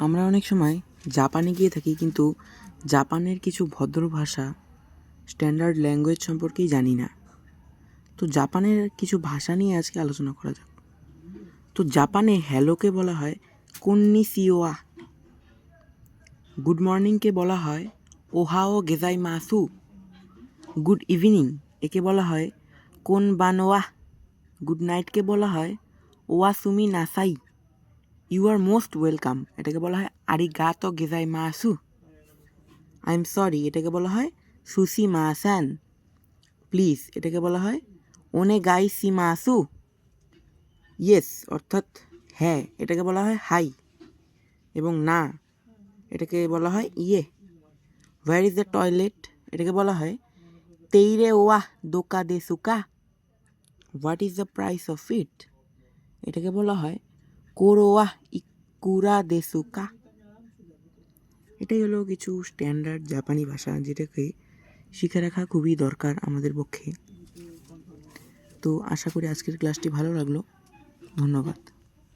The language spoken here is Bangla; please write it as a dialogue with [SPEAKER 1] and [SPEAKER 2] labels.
[SPEAKER 1] আমরা অনেক সময় জাপানে গিয়ে থাকি, কিন্তু জাপানের কিছু ভদ্র ভাষা, স্ট্যান্ডার্ড ল্যাঙ্গুয়েজ সম্পর্কেই জানি না। তো জাপানের কিছু ভাষা নিয়ে আজকে আলোচনা করা যাক। তো জাপানে হ্যালোকে বলা হয় কন্নিচিওয়া, গুড মর্নিংকে বলা হয় ওহাও গেজাইমাসু, গুড ইভিনিং একে বলা হয় কোনবানোয়া, গুড নাইটকে বলা হয় ওয়াসুমি নাসাই, ইউ আর মোস্ট ওয়েলকাম এটাকে বলা হয় আরিগাতো গেজাইমাসু, আই এম সরি এটাকে বলা হয় সুশিমাসান, প্লিজ এটাকে বলা হয় ওনেগাইশিমাসু, ইয়েস অর্থাৎ হ্যাঁ এটাকে বলা হয় হাই, এবং না এটাকে বলা হয় ইয়ে। হোয়ার ইজ দ্য টয়লেট এটাকে বলা হয় তেইরে ওয়া দোকা দে সুকা, what is the price of it এটাকে বলা হয় কোরোয়া ইকুরা দে সুকা। এটাই হলো কিছু স্ট্যান্ডার্ড জাপানি ভাষা, যেটাকে শিখে রাখা খুবই দরকার আমাদের পক্ষে। তো আশা করি আজকের ক্লাসটি ভালো লাগলো। ধন্যবাদ।